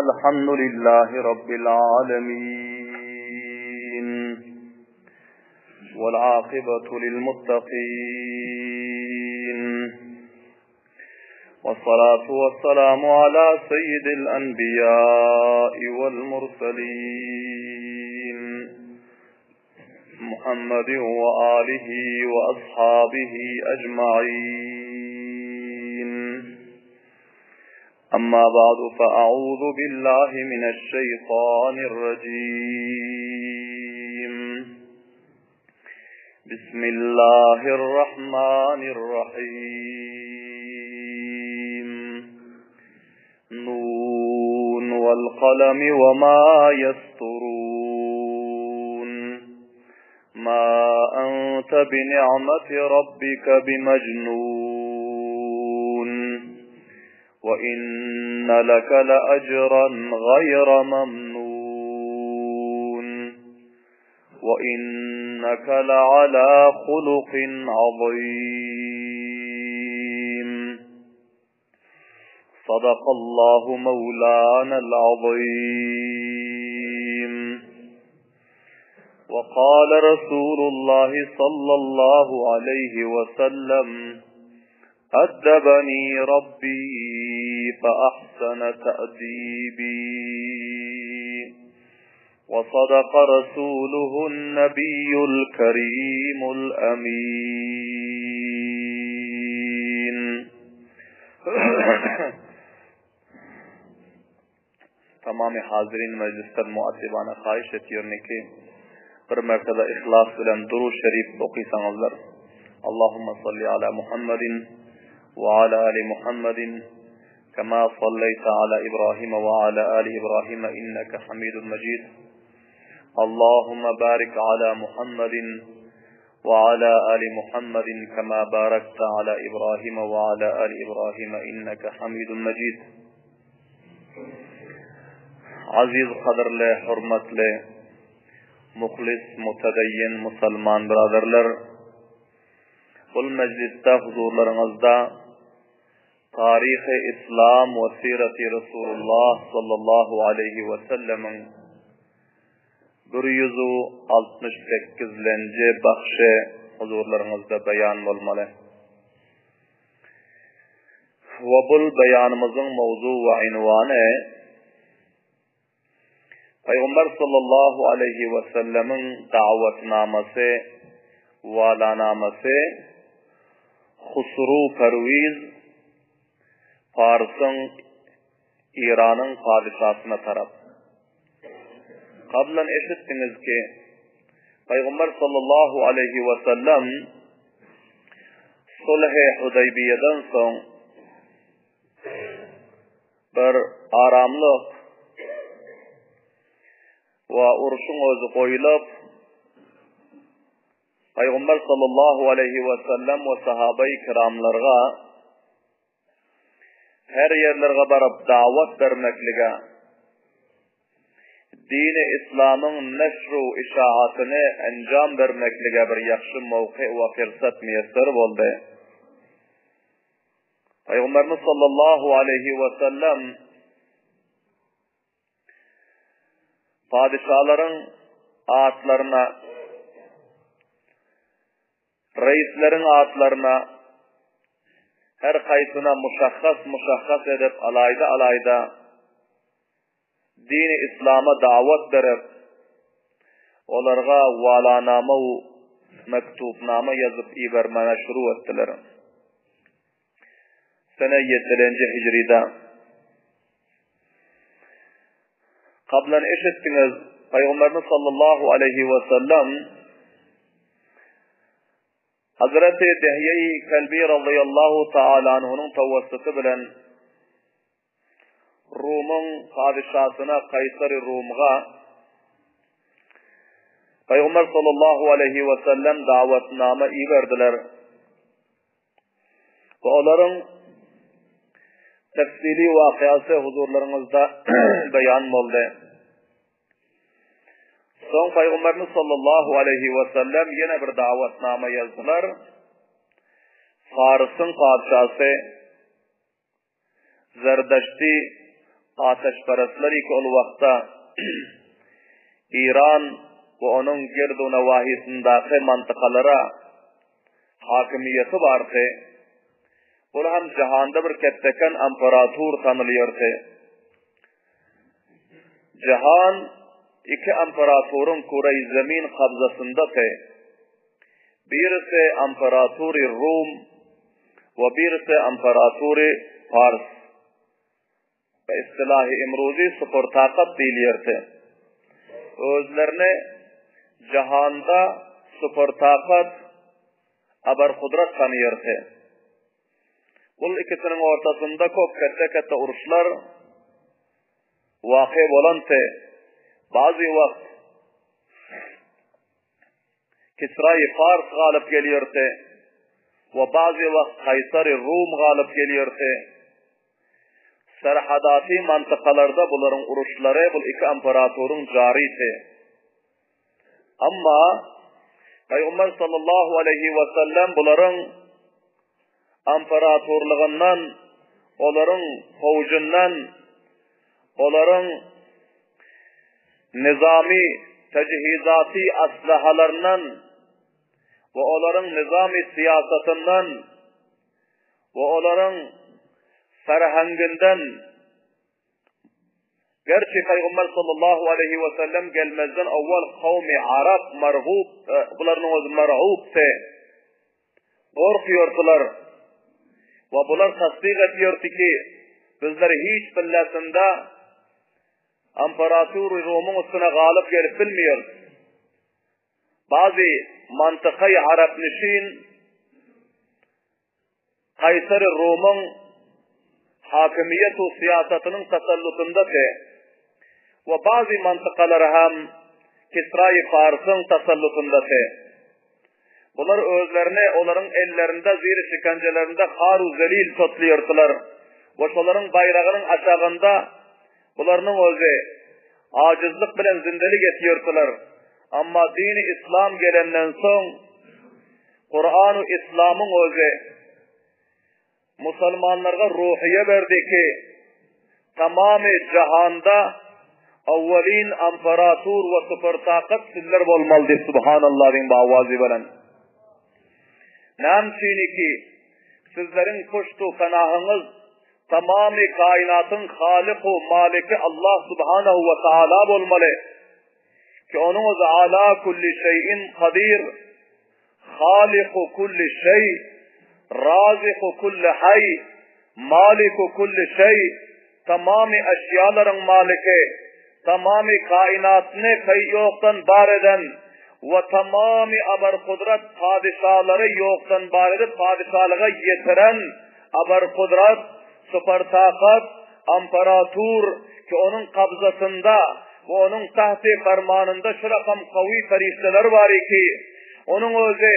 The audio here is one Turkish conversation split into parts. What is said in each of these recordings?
अल्हम्दुलिल्लाहि रब्बिल आलमीन वल आक़िबतु लिल मुत्तक़ीन वस्सलातु वस्सलामु अला सय्यिदिल अन्बियाइ वल मुरसलीन मुहम्मदिन व आलिहि व अस्हाबिहि अजमईन। अम्मा बादु फ़अऊज़ु बिल्लाहि मिनश शैतानिर रजीम। बिस्मिल्लाहिर रहमानिर रहीम। नून वल क़लमि वमा यस्तुरून। मा अंत बिनिअमति रब्बिका बिमजनून। व इन्न लक लअजरन गैर ममनून। व इन्नक लअला खुलुक़िन अज़ीम। सदक़ल्लाहु मौलानल अज़ीम। वक़ाल रसूलुल्लाहि सल्लल्लाहु अलैहि वसल्लम अद्दबनी रब्बी फ़अहसन तअदीबी। वसदक़ रसूलुहुन नबियुल करीमुल अमीन। तमाम हाज़रीन मजलिस पर मुअद्दिबाना ख़्वाहिश है कि पर मर्तबा इखलास बिलन दुरूद शरीफ तौक़ी संगज़र अल्लाहुम्मा सल्लि अला मुहम्मदिन व अला आलि मुहम्मदिन कमा सल्लैता अला इब्राहीम व अला आलि इब्राहीम इन्नका हमीदुम मजीद। अल्लाहुम्मा बारिक अला मुहम्मदिन व अला आलि मुहम्मदिन कमा बारकता अला इब्राहीम व अला आलि इब्राहीम इन्नका हमीदुम मजीद। अजीज क़दर ले हुर्मत ले मुखलिस मुतदय्यन मुसलमान बिरादरलर कुल मजलिसदा हुजूरलariңizda तारीख इस्लाम व सीरत रसूलुल्लाह सल्लल्लाहु अलैहि वसल्लम 168 baxshi huzurlaringizda bayon bo'lmali. Va bu bayonimizning mavzu va unvoni Payg'ambar sallallohu alayhi va sallamning da'vatnomasi va la'nomasi Xusru Parviz Fars'ın İran'ın padişahına taraf. Qablan eşittiniz ki Peygamber sallallahu aleyhi ve sellem Sulh-i Hudeybiye'den son bir aramlık ve uruşun özü koyulup Peygamber sallallahu aleyhi ve sellem ve sahabe-i kiramlarga her yerlerge barıp davet vermeklige, dini İslam'ın neşru işaatini encam vermeklige bir yaxşı mevki ve fırsat müyesser oldu. Peygamberimiz sallallahu aleyhi ve sellem padişahların atlarına, reislerin atlarına her kaysına muşahhas edip alayda dini İslam'a davet verip onlarga valanama ve mektubnama yazıp ibermene şuru ettiler. Sene 7. Hicri'de kablen eşittiniz Peygamberimiz sallallahu aleyhi ve sellem Hazreti Dihye-i Kalbi radıyallahu ta'ala anh'unun tavassutu bilen Rum'un padişahına Kaysar-ı Rum'a Peygamber sallallahu aleyhi ve sellem davetname verdiler. Ve onların tefsili vakıası huzurlarınızda beyan oldu. Son Peygamberimiz sallallahu aleyhi ve sellem yine bir davetname yazdılar. Fars'ın padişahı Zerdeşti ateşperestler ki ol vaqta İran ve onun girdu nevahisindaki mantıkalara hakimiyeti vardı. Bu hem cihanda bir ketteken imparator tanılıyordu. Cihan iki imparatorun kuray zemin kabzasındadı. Birisi imparatori Rum ve birisi imparatori Fars. Ve istilahi imruzi sıfır takat deyilirdi. Özlerine cihanda sıfır takat abar kudret tanıyırdı. Bu ikisinin ortasında çok kette uruşlar vakı bolantı. Bazı vakt Kisra-i Fars galip geliyordu ve bazı vakt Kaysar-i Rum galip geliyordu. Serhadati mantıkalarda bunların uruşları bu iki imparatorun cariydi. Ama Peygamber sallallahu aleyhi ve sellem bunların imparatorluğundan, onların faucundan, onların nizami, tecihizati aslahalarından ve onların nizami siyasetinden ve onların ferhanginden gerçi Peygamber sallallahu aleyhi ve sellem gelmezden evvel kavmi Arap merhub, bunların özü merhub'te korkuyordular ve bunlar tasdik ediyordu ki bizler hiç billesinde İmparator Rum'un üstüne galip gelip bilmiyor. Bazı mantıkayı Arap nişin Kaysar-ı Rum'un hakimiyet ve siyasetinin tasallutundadır. Ve bazı mantıkalar hem Kisra-i Fars'ın tasallutundadır. Bunlar özlerine, onların ellerinde, zir şikencelerinde haru zelil topluyordular. Ve onların bayrağının aşağında bunların özü acizlik bilen zindelik etiyordular. Ama dini İslam gelenden son Kur'an-ı İslam'ın özü Müslümanlara ruhiye verdi ki tamamı cihanda evvelin imparator ve sıfır takat sizler olmalıdır. Subhanallah'ın bağvazı bilen. Namçini ki sizlerin kuştu fenahınız tamamı kainatın haliku maliki Allah subhanahu ve taala olmalı. Ki onun o ala kulli şeyin kadir, haliku kulli şey, raziku kulli hay, maliku kulli şey, tamamı eşyaların maliki, tamamı kainatını yoktan bar eden ve tamamı abar kudret padişahları yoktan bar edip padişahlığa getiren abar kudret, sıfır takat, imparator ki onun kabzasında ve onun tahti fermanında şu rakam kavi ferişteler var ki onun özü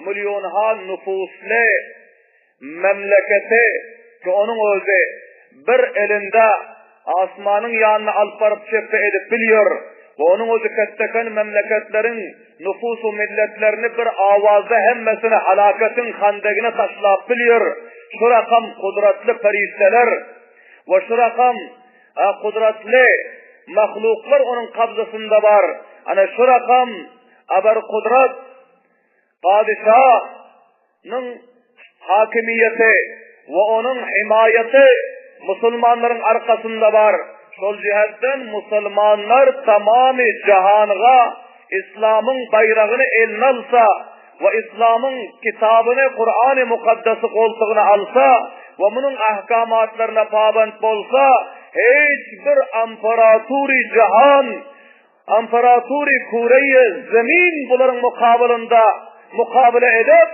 milyonha nüfuslu memleketi ki onun özü bir elinde asmanın yanına alparıp çöpe edip biliyor ve onun özü ketteken memleketlerin nüfusu milletlerini bir avazda hemmesine halaketin handegine taşlayıp biliyor. Şu rakam kudretli ferişteler ve şu rakam kudretli mahluklar onun kabzasında var. Hani şu rakam haber kudret padişahın hakimiyeti ve onun himayeti Müslümanların arkasında var. Sol cihetten Müslümanlar tamamı cihanıga İslam'ın bayrağını eline alsa ve İslam'ın kitabını Kur'an-ı Mukaddes'i koltuğuna alsa ve bunun ahkamatlarına paband olsa hiçbir imparatori cihan, imparatori kureyi zemin bunların mukabele edip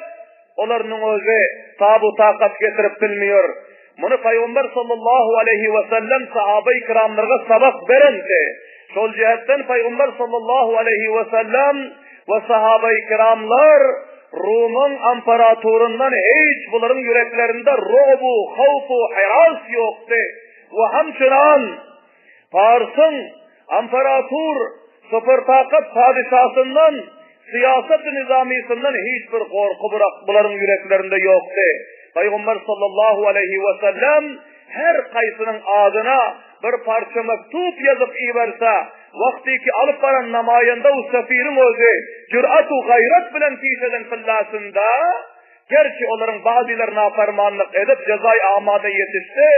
onların özü tabu takat getirip bilmiyor. Bunu Peygamber sallallahu aleyhi ve sellem sahabe-i kiramlarına sabak verendi. Sol cihetten Peygamber sallallahu aleyhi ve sellem ve sahabe-i kiramlar Rum'un imparatorundan hiç bunların yüreklerinde ru'bu, havfu, hiras yoktu. Ve hemçinin Fars'ın imparator sıfır takat padişahından siyaset nizamisinden hiçbir korku bırak bunların yüreklerinde yoktu. Peygamber sallallahu aleyhi ve sellem her kaysının adına bir parça mektup yazıp iverse, vaktiki alıp baran namayanda o sefirin özü, cürat-u gayret bilen kişiden fillasında, gerçi onların bazıları nafermanlık edip cezai amada yetişti,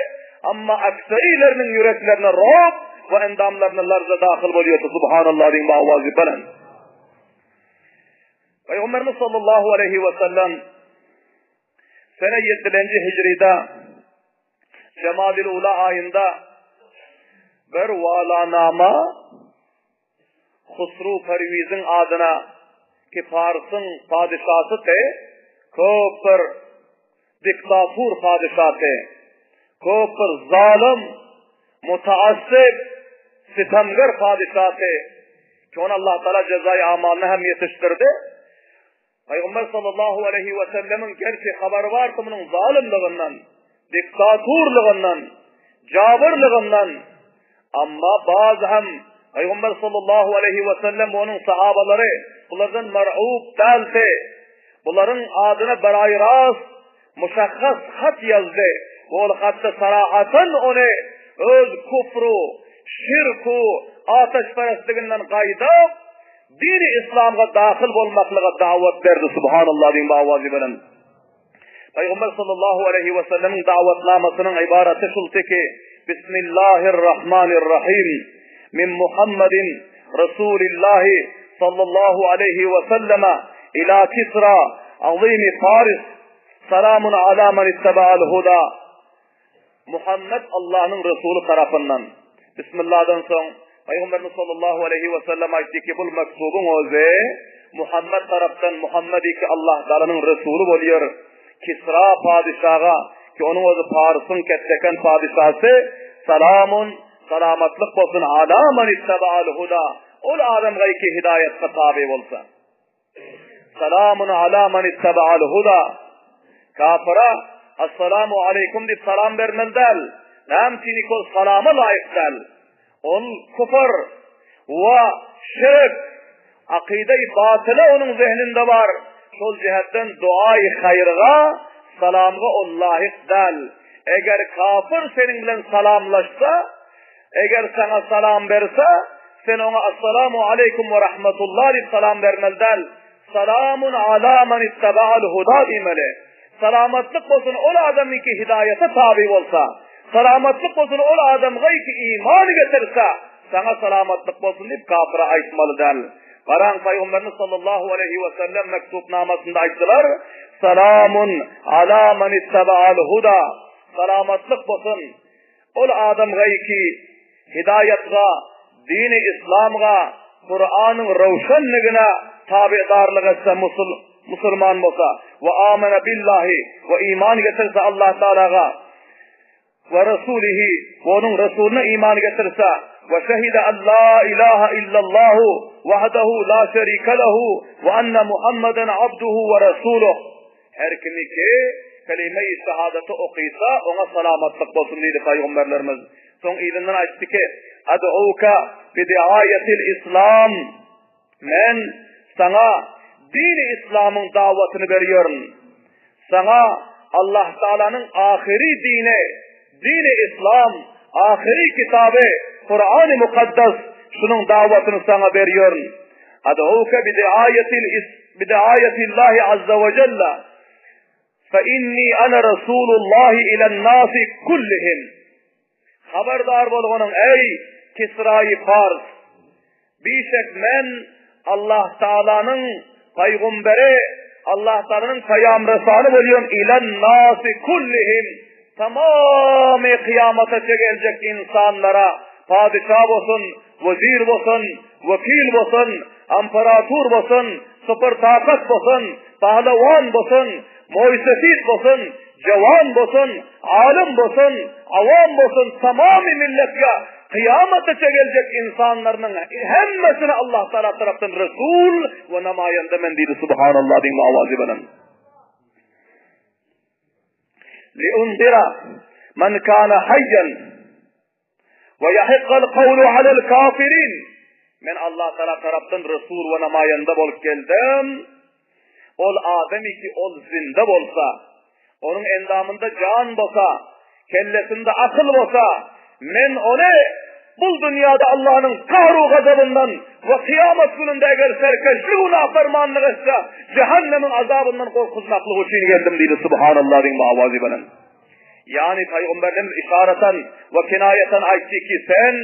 ama aksarilerinin yüreklerine rob ve endamlarına larza dahil oluyordu. Subhanallah diyeyim avazı bilen. Peygamberimiz sallallahu aleyhi ve sellem sene 7. Hicri'de Cemadil Ula ayında bir valanama Husru Perviz'in adına ki Fars'ın padişahı te köp bir diktator padişahı köp bir zalim mutaassib sitemgar padişahı ki onu Allah Teala cezai amalına hem yetiştirdi. Peygamber sallallahu aleyhi ve sellemin gerçi haber vardı bunun zalimliğinden, diktatörlüğünden, cabirliğinden, ama bazı hem Peygamber sallallahu aleyhi ve sellem onun sahabaları bunlardan mer'ub deldi. Bunların adına beray rast muşakhas hat yazdı. Bu hatta sarahaten onu öz kufru, şirku, ateşperestliğinden gaydab dini İslam'a dahil olmaklığa davet verdi. Subhanallah diyeyim avazı bilen. Peygamber sallallahu aleyhi ve sellemin davetnamasının ibareti şultu ki Bismillahirrahmanirrahim min Muhammedin Resulillahi sallallahu aleyhi ve selleme ila Kisra azimi Faris selamun ala men ittaba'al huda. Muhammed Allah'ın Resulü tarafından. Bismillah'dan sonra Peygamberimiz sallallahu aleyhi ve sellem aytti ki bu mektubun özü Muhammed taraftan Muhammed'i ki Allah Teala'nın Resulü oluyor. Kisra padişaha ki onun özü Fars'ın ketteken padişahı selamun salamatlık olsun ala men ittaba'al huda. Ol adamga ki hidayet'e tabi olsa. Selamun ala men ittaba'al huda. Kafira assalamu aleykum deyip salam vermelidir. Nam tinikol salama layıktır. On kufur ve şirk akide-i batılı onun zihninde var. Şol cihetten duayı hayrıga salamga on layık del. Eğer kafir senin bilen salamlaşsa, eğer sana salam verse, sen ona assalamu aleykum ve rahmetullah deyip salam vermelidir. Selamun ala men ittaba'al huda demeli. Salamatlık olsun o adamın ki hidayete tabi olsa, salamatlık olsun o adamga ki iman getirse, sana salamatlık olsun deyip kafire aytmalı del. Karan Peygamberimiz sallallahu aleyhi ve sellem mektupnamasında ayttılar. Selamun ala men ittaba'al huda. Salamatlık olsun o adamga ki hidayetga, dini İslamga, Kur'an'ın ravşanlığına tabidarlık etse Müslüman olsa ve amene billahi ve iman getirse Allah Teala'ga ve Resulihi ve onun Resulüne iman getirse ve şehide en la ilahe illallahu vahdehu la şerike lehu ve enne Muhammeden abduhu ve resuluh. Her kimi ki kelime-i şehadeti okuysa ona salamatlık olsun dedi Peygamberlerimiz. Son izinden açtı ki ad'uka bidiayetil İslam, men sana dini İslam'ın davetini veriyorum. Sana Allah Teala'nın ahiri dini İslam, ahiri kitabı, Kur'an-ı Mukaddes şunun davetini sana veriyorum. Ad'uka bidiayetillahi azze ve celle fe inni ana Resulullah ilen nasi kullihim. Haberdar bolğanın ey Kisra-i Fars, bişek men Allah Teala'nın Peygamberi, Allah Teala'nın peygamberleri oluyorum ilen nasi kullihim. Tamamı kıyamete gelecek insanlara, padişah olsun, vezir olsun, vekil olsun, imparator olsun, süper takat olsun, pahlevan olsun, muisefit olsun, cevan olsun, alim olsun, avam olsun, tamamı milletke kıyamete gelecek insanların hemmesine Allah Teala tarafından Resul ve namayende mendili subhanallah diyeyim avazı benim. لِأُنْذِرَ مَنْ كَانَ حَيًّا وَيَحِقَّ الْقَوْلُ عَلَى الْكَافِرِينَ. Men Allah Teala tarafından Resul ve namayende bolup geldim. Ol ademi ki ol zinde bolsa, onun endamında can bolsa, kellesinde akıl olsa, men onu bu dünyada Allah'ın kahru gazabından ve kıyamet gününde eğer serkeşliğine afermanlık etse, cehennemin azabından korkuzmaklık için geldim dedi Subhanallah din mavazi bilen. Yani Peygamberimiz işareten ve kinayeten aytti ki sen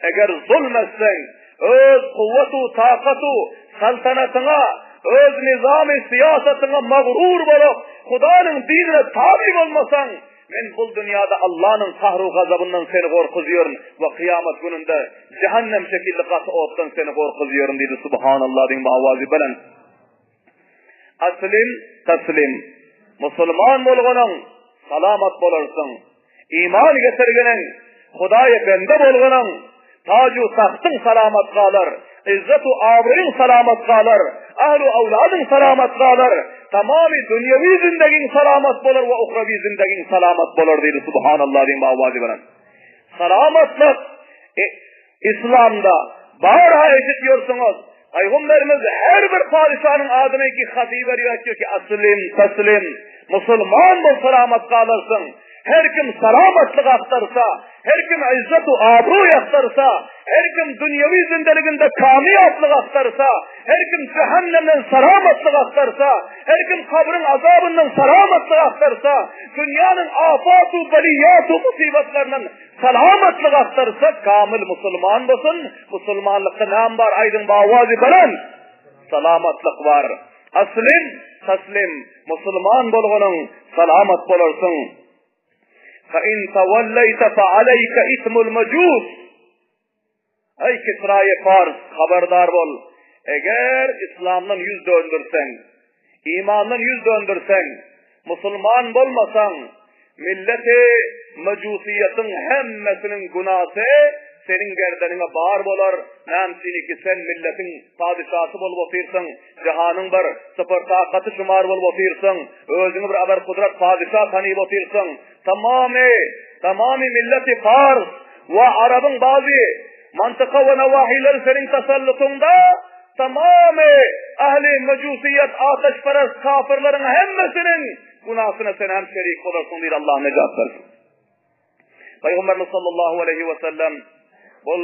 eğer zulmetsen, öz kuvvetu, takatu, saltanatına, öz nizam-ı siyasetine mağrur bolup, Hudanın dinine tabi olmasan, men bu dünyada Allah'ın kahru gazabından seni korkuzuyorum ve kıyamet gününde cehennem şekilli katı ottan seni korkuzuyorum dedi Subhanallah din mavazi bilen. Aslim, taslim, Müslüman bolğanın salamat bolarsın. İman getirgenin, Hudaya bende bolğanın, tacu tahtın salamat kalır, izzet-u abrın salamat kalır, ahlu avladın salamat kalır, tamamı dünyevi zindagin salamat bolur ve uhrevi zindagin salamat bolur dedi Subhanallah din mavazi bilen. Salamatlık İslam'da bağıra eşitiyorsunuz. Peygamberimiz her bir padişahın adına ki hatibe rivayet ediyor ki aslim, taslim, Müslüman bol salamat kalırsın. Her kim salamatlık aktarsa, her kim izzet-u abru aktarsa, her kim dünyevi zindeliginde kamiyatlık aktarsa, her kim cehennemden salamatlık aktarsa, her kim kabrin azabından salamatlık aktarsa, dünyanın afatu, beliyatu, musibetlerinden salamatlık aktarsa, kamil Müslüman olsun. Müslümanlıkta nam var, aydın bavazi bilen salamatlık var. Aslim, taslim, Müslüman bolğanın salamat bolarsun. فَاِنْ تَوَلَّيْتَ فَعَلَيْكَ اِثْمُ الْمَجُوسِ Ey Kisra-i Fars, haberdar bol. Eğer İslam'dan yüz döndürsen, imandan yüz döndürsen, Müslüman bolmasan, milleti mecusiyetin hemmesinin günahı senin gerdanına bağır bolar. Namsini ki sen milletin padişahı bol botirsin, cihanın bir sıfır takatı şumar bol botirsin, özünü bir haber kudret padişah tanıyı botirsin. Tamamı milleti Fars ve Arap'ın bazı mantıka ve nevahileri senin tasallutunda, tamamı ahli mecusiyet, ateşperest kafirlerin hemmesinin günahına sen hem şerik olursun diye Allah necat versin. Peygamberimiz sallallahu aleyhi ve sellem bu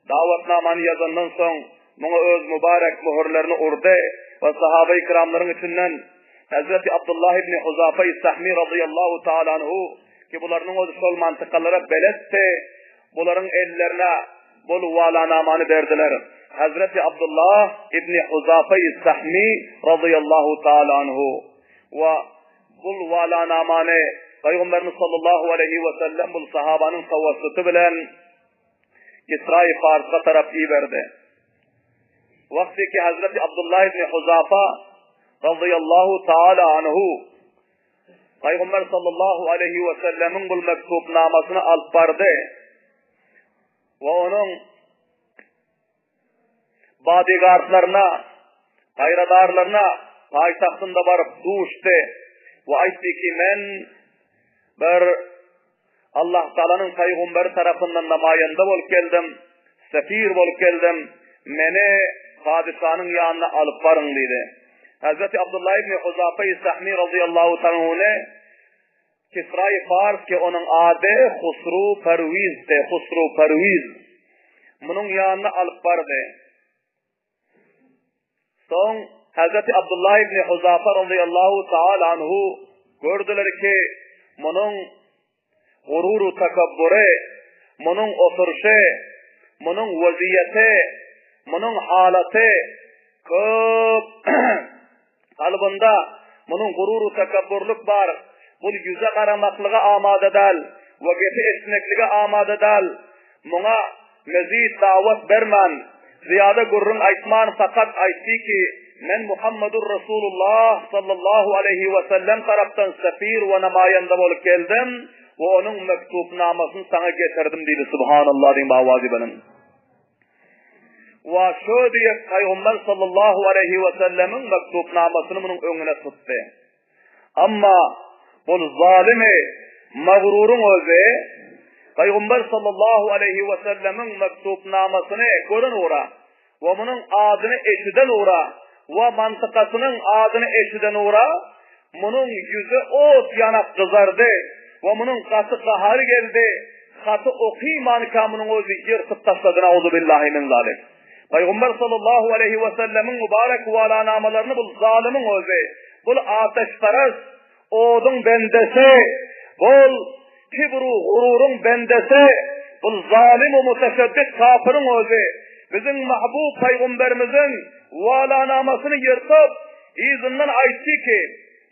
davetnamanı yazandan son buna öz mübarek muhurlarını urdu ve sahabe-i kiramların içinden Hazreti Abdullah ibn Huzafe-i Sahmi radıyallahu ta'ala anhu ki bunların o sol mantıkalara beletti, bunların ellerine bol valanamanı verdiler. Hazreti Abdullah ibn Huzafe-i Sahmi radıyallahu ta'ala anhu ve bu valanamanı Peygamberimiz sallallahu aleyhi ve sellem bu sahabanın tavassutu bilen Kisra-i Fars'a taraf verdi. Vakti ki Hazreti Abdullah ibn Huzafa radıyallahu ta'ala anhu Peygamber sallallahu aleyhi ve sellemin bu mektupnamasını alıp bardı ve onun bodyguardlarına, hayradarlarına payitahtında barıp duştu ve aytti ki men bir Allah Teala'nın Peygamber tarafından namayanda bolup geldim, sefir bolup geldim, meni padişahın yanına alıp barın dedi. Hazreti Abdullah ibn Huzafe-i Sahmi radıyallahu ta'ala Kisra-i Fars ki onun adı Husru Perviz'di, Husru Perviz. Bunun yanına alıp bardı. Son Hazreti Abdullah ibn Huzafe radıyallahu ta'ala anhu gördüler ki bunun gururu takabbure, bunun oturuşu, bunun vaziyeti, bunun halatı köp kalbında bunun gururu takabburluk var. Bu yüze karamaklığa amade dal, vakiti esnekliğe amade dal. Buna mezid davet vermen, ziyade gurrun aytman fakat aytti ki men Muhammedur Resulullah sallallahu aleyhi ve sellem taraftan sefir ve namayanda bolup geldim ve onun mektupnamasını sana getirdim dedi Subhanallah din bavazi benim. Ve şu diye Peygamber sallallahu aleyhi ve sellemin mektupnamasını bunun önüne tuttu. Ama bu zalimi mağrurun özü Peygamber sallallahu aleyhi ve sellemin mektupnamasını görün uğra ve bunun adını eşiden uğra ve mantıkasının adını eşiden uğra bunun yüzü ot yanak kızardı ve bunun katı kahar geldi. Katı okuyman kamunun özü yırtıp taşladığına auzu billahi min zalik. Peygamber sallallahu aleyhi ve sellemin mübarek valanamalarını bu zalimin özü, bu ateşperest, odun bendesi, bu kibru gururun bendesi, bu zalim ve muteşeddit kafirin özü, bizim mahbub peygamberimizin valanamasını yırtıp, izinden aytti ki,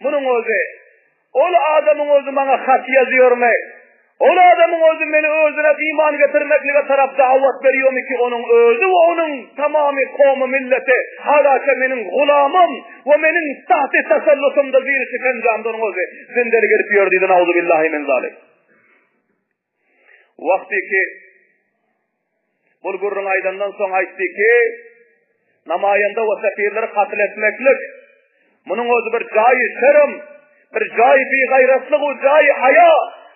bunun özü, ol adamın özü bana hat yazıyor mu? Ol adamın özü beni özüne iman getirmekliğe taraf davet veriyor mu ki onun özü ve onun tamamı kavmi milleti halaka benim gulamım ve benim tahti tesellusumda zir şikencamda onun özü zindeli gelip dedin auzu billahi min zalik. Vakti ki Bulgur'un aydandan sonra aytti ki namayanda ve sefirleri katil etmeklik bunun özü bir cayi şerm, bir cayi bir gayretlik ve cayi haya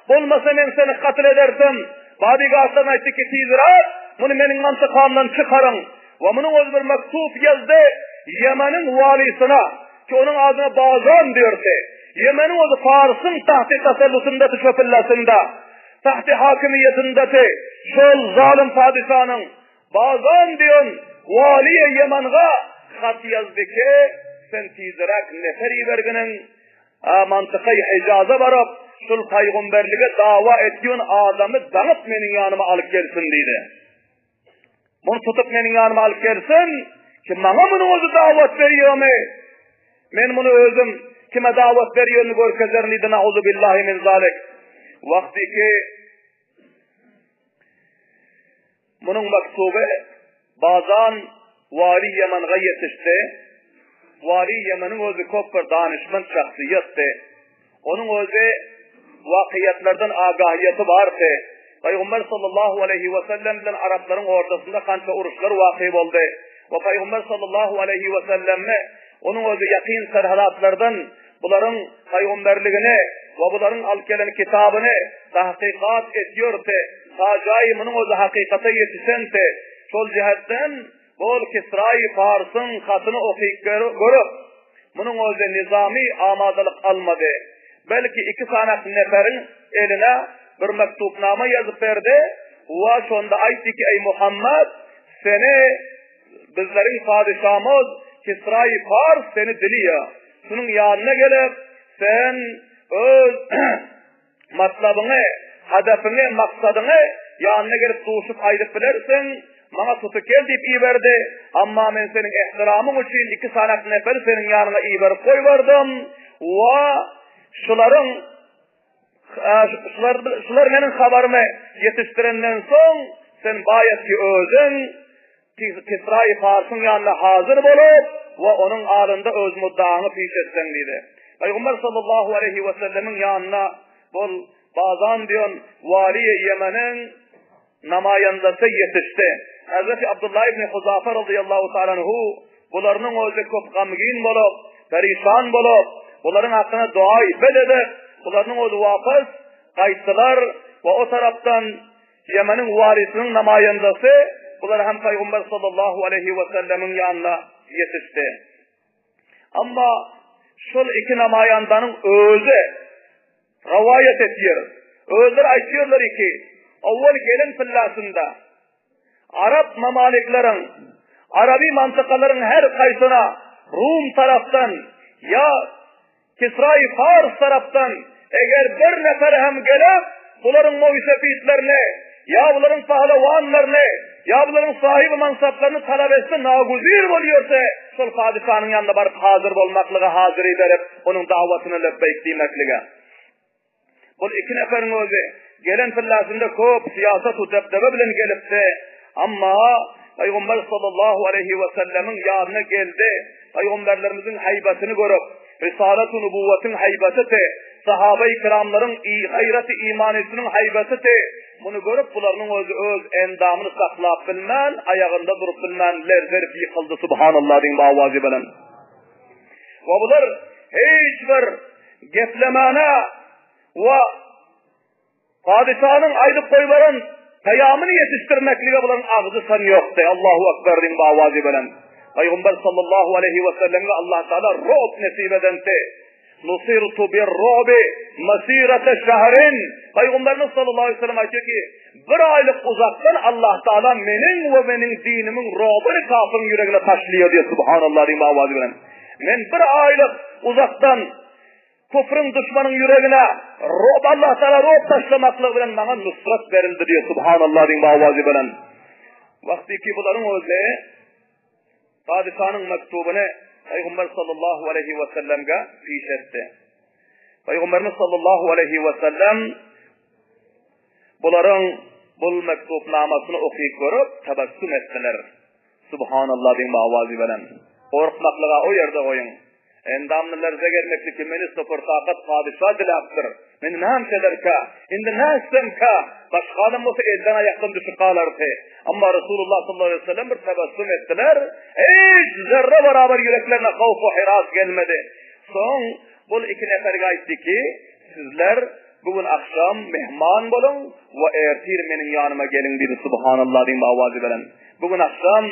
olmasa ben seni katil ederdim. Badigardan aytti ki tizrat, bunu benim mantıkamdan çıkarın. Ve bunun özü bir mektup yazdı Yemen'in valisine ki onun ağzına Bazan diyordu. Yemen'in özü Fars'ın tahti tesellusundaki çöpüllasında, tahti hakimiyetindeki şol zalim padişahının Bazan diyorsun valiye Yemen'e hat yazdı ki sen tizrat neferi verginin mantıkayı Hicaz'a varıp şul peygamberliğe dava ettiğin adamı danıp menin yanıma alıp gelsin dedi. Bunu tutup menin yanıma alıp gelsin ki bana bunu özü davet veriyor mu? Men bunu özüm kime davet veriyor mu görkezlerin idi na'uzu billahi min zalik. Vakti ki bunun mektubu bazan vali Yemen'e yetişti. Vali Yemen'in özü çok bir danışman şahsiyetti. Onun özü vakiyetlerden agahiyeti vardı. Peygamber sallallahu aleyhi ve sellem ile Arapların ortasında kança uruşlar vakı oldu. Ve Peygamber sallallahu aleyhi ve sellem onun özü yakin serhalatlardan bunların peygamberliğini ve bunların al-kelem kitabını tahkikat ediyordu. Sacayı bunun özü hakikate yetişenti. Sol cihetten bol Kisra-i Fars'ın katını okuyup görüp bunun özü nizami amadalık almadı. Belki iki sanak neferin eline bir mektupname yazıp verdi. Ve sonunda aytti ki ey Muhammed seni bizlerin padişahımız Kisra-i Fars seni diliyor. Şunun yanına gelip sen öz matlabını, hedefini, maksadını yanına gelip tuşup aydıp bilirsin. Bana tutu gel deyip iyi verdi. Ama ben senin ihtiramın için iki sanak nefer senin yanına iyi verip koy verdim. Ve şular benim haberimi yetiştirenden son sen bayat ki özün Kisra-i Fars'ın yanına hazır bulup ve onun ağrında öz muddağını piş etsen dedi. Peygamber sallallahu aleyhi ve sellemin yanına bol bazan diyorsun vali Yemen'in namayandası yetişti. Hazreti Abdullah ibn Huzafe radıyallahu ta'ala anhu bularının özü çok gamgin bulup perişan bulup bunların hakkında dua edip bunların özü vafız kayıttılar ve o taraftan Yemen'in varisinin namayandası bunlar hem Peygamber sallallahu aleyhi ve sellemin yanına yetişti. Ama şol iki namayandanın özü rivayet ediyor. Özler aytıyorlar ki avval gelin fillasında Arap mamaliklerin Arabi mantıkaların her kaysına Rum taraftan ya Kisra-i Fars taraftan eğer bir nefer hem gelip bunların muysefitlerini ya bunların pahlevanlarını ya bunların sahibi mansaplarını talep etsin naguzir oluyorsa sol padişahın yanında barıp hazır olmaklığa hazır ederip onun davetini lebbeyk demekliğe. Bu iki neferin özü gelen fillasında çok siyaset-u debdebe bilen gelipti. Ama Peygamber sallallahu aleyhi ve sellemin yanına geldi. Peygamberlerimizin haybetini görüp Risalet-u Nubuvvet'in haybeti sahabe-i kiramların gayreti imanisinin haybeti bunu görüp bunların öz endamını saklap bilmen ayağında durup bilmen lerzer yıkıldı subhanallah din bavazi bilen. Ve bunlar hiçbir geflemana ve padişahın aylık koyların kıyamını yetiştirmekliğe bunların ağzı san yoktu. Allahu Ekber din bavazi bilen. Peygamber sallallahu aleyhi ve sellem'e Allah Teala ruh nesip edenti. nusirtu bir-ru'bi masirata shahrin. Peygamberimiz sallallahu aleyhi ve sellem aytıyor ki, bir aylık uzaktan Allah Teala mening ve mening dinimin ru'bini kafirin yüreğine taşlıyor diyor. Subhanallah diyeyim avazi bilen. Men bir aylık uzaktan kufrun düşmanın yüreğine ru'b Allah Teala ru'b taşlamaklığı bilen bana nusrat verildi diyor. Subhanallah diyeyim avazi bilen. Vaktiki bunların özü padişahın mektubunu Peygamber sallallahu aleyhi ve sellem'e fiş etti. Peygamberimiz sallallahu aleyhi ve sellem bunların bu mektubnamasını okuyup görüp tebessüm ettiler. Subhanallah diyeyim avazi bilen. Korkmaklığa o yerde koyun. Endamlılarza gelmekli ki meni sıfır takat padişah dilaptır. Meni ne hemşederke, indi ne istemke, başka adam olsa elden ayaktan düşük kalardı. Ama Resulullah sallallahu aleyhi ve sellem bir tebessüm ettiler. Hiç zerre beraber yüreklerine havf ve hiras gelmedi. Son bu iki neferge aytti ki, sizler bugün akşam mehman bulun ve ertir menin yanıma gelin dedi. Subhanallah diyeyim avazi bilen. Bugün akşam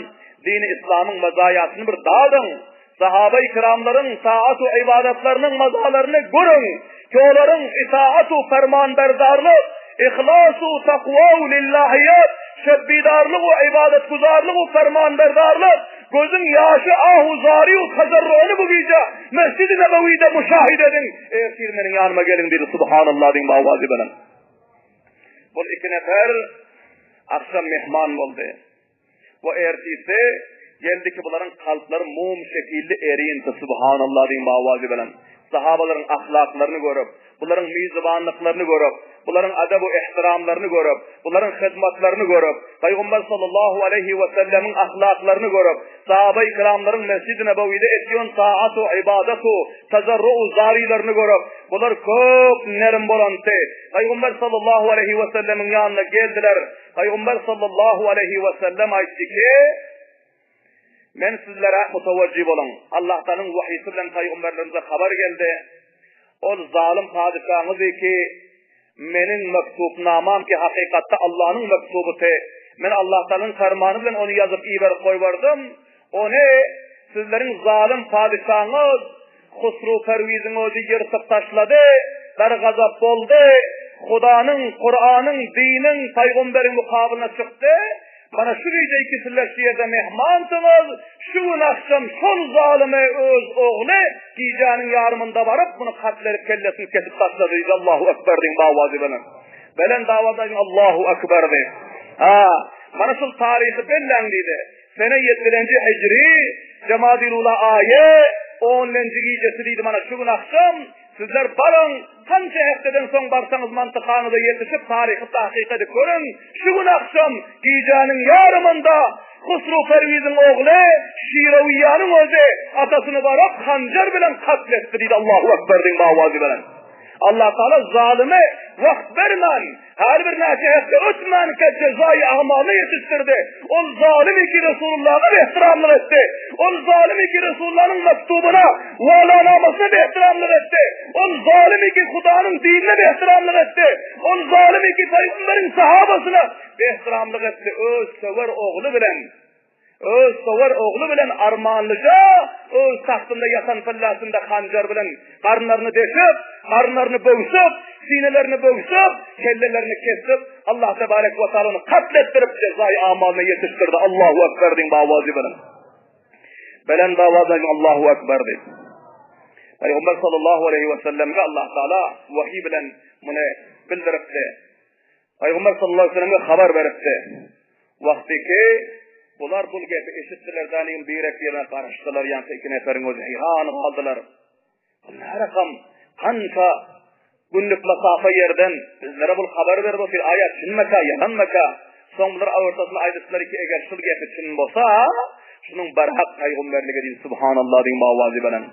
dini İslam'ın mezayatını bir dağıdın. Sahabe-i kiramların taat-u ibadetlerinin mazalarını görün. Ki onların itaat-u fermanberdarlık, ihlas-u takva-u lillahiyat, şebbidarlık u ibadet guzarlık u fermanberdarlık, gözün yaşı ahu zari-u tazarruğunu bu gece Mescid-i Nebevi'de müşahid edin. Ertirmenin yanıma gelin dedi. Subhanallah diyeyim avazi benim. Bu iki nefer akşam mehman oldu. Bu ertisi geldi ki bunların kalpleri mum şekilli eriyinti. Subhanallah diyeyim avazi bilen. Sahabaların ahlaklarını görüp, bunların mizvanlıklarını görüp, bunların adab-u ihtiramlarını görüp, bunların hizmetlerini görüp, Peygamber sallallahu aleyhi ve sellemin ahlaklarını görüp, sahabe-i kiramların Mescid-i Nebevi'de ediyon taat-u ibadet-u tazarru-u zarilerini görüp, bunlar çok nerim bolantı. Peygamber sallallahu aleyhi ve sellemin yanına geldiler. Peygamber sallallahu aleyhi ve sellem aytti ki, men sizlere mutavacib olun. Allah'tanın vahiysi bilen peygamberlerimize haber geldi. O zalim padişahımız ki menin mektubnamam ki hakikatte Allah'ın mektubutu. Men Allah'tanın fermanı bilen onu yazıp iber koyvardım. O ne? Sizlerin zalim padişahınız Husru Perviz'in özü yırtıp taşladı. Der gazap oldu. Hudanın, Kur'an'ın, dinin, peygamberin mukabına çıktı. Bana şu gece ikisiyle şiyede mehmansınız, şu gün akşam son zalime öz oğlu gecenin yarımında varıp bunu katledip kellesini kesip taşladıydı. Allahu Ekber deyin davazi benim. Belen davadayın Allahu Ekber deyin. Bana şu tarihi bellendiydi. Sene 7. Hicri, Cemadilullah ayı, 10. gecesi deydi bana şu gün akşam. Sizler barın, kanca haftadan son barsanız mantıkanıza yetişip tarihi tahkikati görün. Şu gün akşam gecenin yarımında Husru Perviz'in oğlu Şiraviyanın özü atasını varıp hancar bilen katletti deydi. Allahu Ekber deyin avazi bilen. Allah Teala zalime vakt vermen, her bir nasihatte ötmen ki cezayı ahmalını yetiştirdi. O zalimi ki Resulullah'a ihtiramlı etti. O zalimi ki Resulullah'ın mektubuna valanamasına bir ihtiramlı etti. O zalimi ki Huda'nın dinine bir ihtiramlı etti. O zalimi ki Peygamber'in sahabasına bir ihtiramlı etti. Öz sever oğlu bilen armağanlıca öz tahtında yatan fellasında hancar bilen karınlarını deşip, karınlarını boğuşup, sinelerini boğuşup, kellelerini kesip Allah tebarek ve teala onu katlettirip cezayı amalına yetiştirdi. Allahu Ekber deyin davazi bilen. Belen davazı Allahu Ekber deyin. Peygamber sallallahu aleyhi ve sellem'e Allah Teala vahiy bilen bunu bildiripti. Peygamber sallallahu aleyhi ve sellem'e haber veripti. Vakti ki bunlar bu gepi eşittiler daneyin birek yerine karıştılar. Yani iki neferin özü heyran kaldılar. Ne rakam kanka günlük mesafe yerden bizlere bu haber verir bu bir ayet çinmeka, yalanmaka. Son bunlar ortasında aydısılar ki eğer şu gepi çin bolsa şunun berhak peygamberliği deyin. Subhanallah deyin avazi bilen.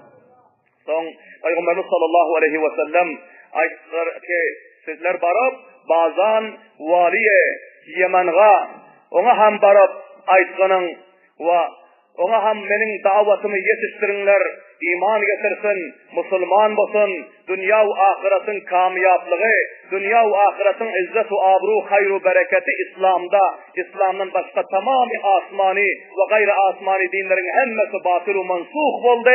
Son Peygamberimiz sallallahu aleyhi ve sellem ayetler ki sizler barıp bazan valiye Yemen'a ona hem barıp aytganın ve Ona ham mening davatımı yetiştirinler, iman getirsin, Müslüman bolsun, dünya ve ahiretin kamyaplığı, dünya ve ahiretin izzet ve abru, hayru bereketi İslam'da, İslam'dan başka tamamı asmani ve gayri asmani dinlerin hemmesi batıl ve mansuh oldu.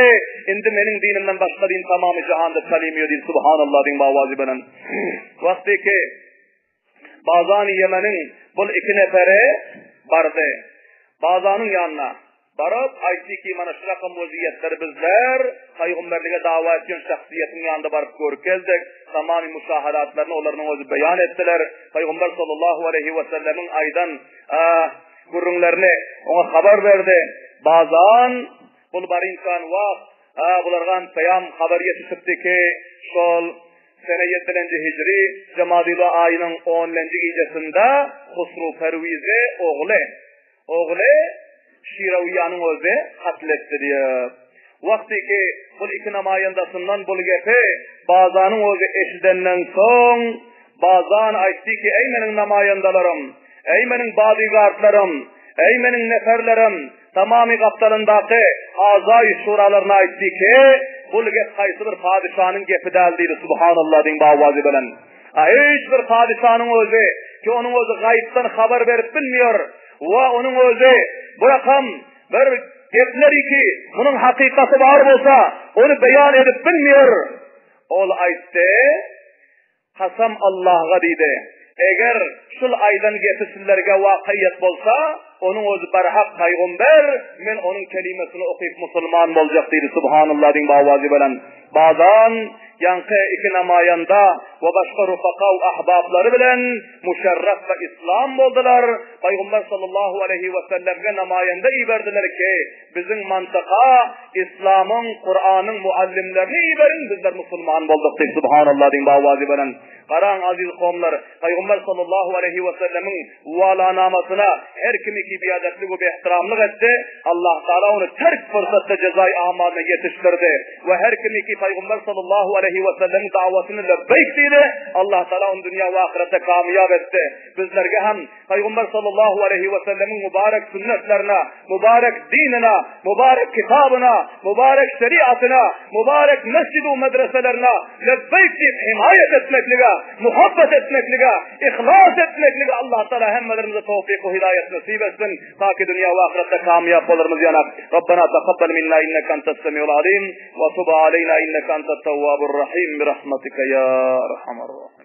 Indi mening dinimden başka din tamamı cihanda salimiyor din. Subhanallah din bavazibenen. Vakti ki bazan Yemen'in bu iki nefere bardı. Bazanın yanına barıp aytdı ki mana şu rakam vaziyetleri bizler Peygamberliğe davet etken şahsiyetin yanında barıp görüp geldik. Tamamı müşahadatlarını onların özü beyan ettiler. Peygamber sallallahu aleyhi ve sellemin aydan gurrunlarını ona haber verdi. Bazan bul bar insan vaqt bulargan peyam haber yetişipdi ki şol sene 7. Hicri Cemadil ayının 10. gecesinde Husru Pervize oğlu Şiraviyanın özü katletti diyor. Vakti ki bu iki namayandasından bu gepe bazanın özü eşidenden son bazan aytti ki ey menin namayandalarım, ey menin bodyguardlarım, ey menin neferlerim, tamamı kaptalındaki azay şuralarına aytti ki bu gep kaysı bir padişahın gepi değildi. Subhanallah din bavazi bilen. Hiç bir padişahın özü ki onun özü gayipten haber verip bilmiyor ve onun özü bu rakam bir gepleri ki bunun hakikati var olsa onu beyan edip bilmiyor. Ol aytti kasam Allah'a dedi. Eğer şul aydan getisizlerge vakiyet bolsa onun özü barhaq peygamber men onun kelimesini okuyup Müslüman olacak dedi. Subhanallah din bavazi bilen. Bazan yankı iki namayanda ve başka rufaka ve ahbabları bilen müşerref ve İslam oldular. Peygamber sallallahu aleyhi ve sellem'e namayanda iberdiler ki bizim mantıka İslam'ın, Kur'an'ın muallimlerini iberin bizler Müslüman olduk deyip Subhanallah din bavazi bilen. Karan aziz kavimler Peygamber sallallahu aleyhi ve sellem'in vala namasına her kimi ki biadetli ve ihtiramlık etti. Allah Teala onu terk fırsatta cezai amalına yetiştirdi. Ve her kimi ki Peygamber sallallahu aleyhi ve sellem'in davetini lebbeyk dedi. Allah Teala onu dünya ve ahirette kamiyab etti. Bizlerge hem Peygamber sallallahu aleyhi ve sellem'in mübarek sünnetlerine, mübarek dinine, mübarek kitabına, mübarek şeriatına, mübarek mescid-u medreselerine lebbeyk deyip himayet etmekliğe, muhabbet etmekliğe, ihlas etmekliğe Allah Teala hemmelerimize tevfik ve hidayet nasip etsin. Ta ki dünya ve ahirette kamiyab oluruz yanak. Rabbena taqabbal minna inneke entes semiul alim ve tub aleyna inneke entet tevvabur rahim bi rahmetike ya erhamer rahim.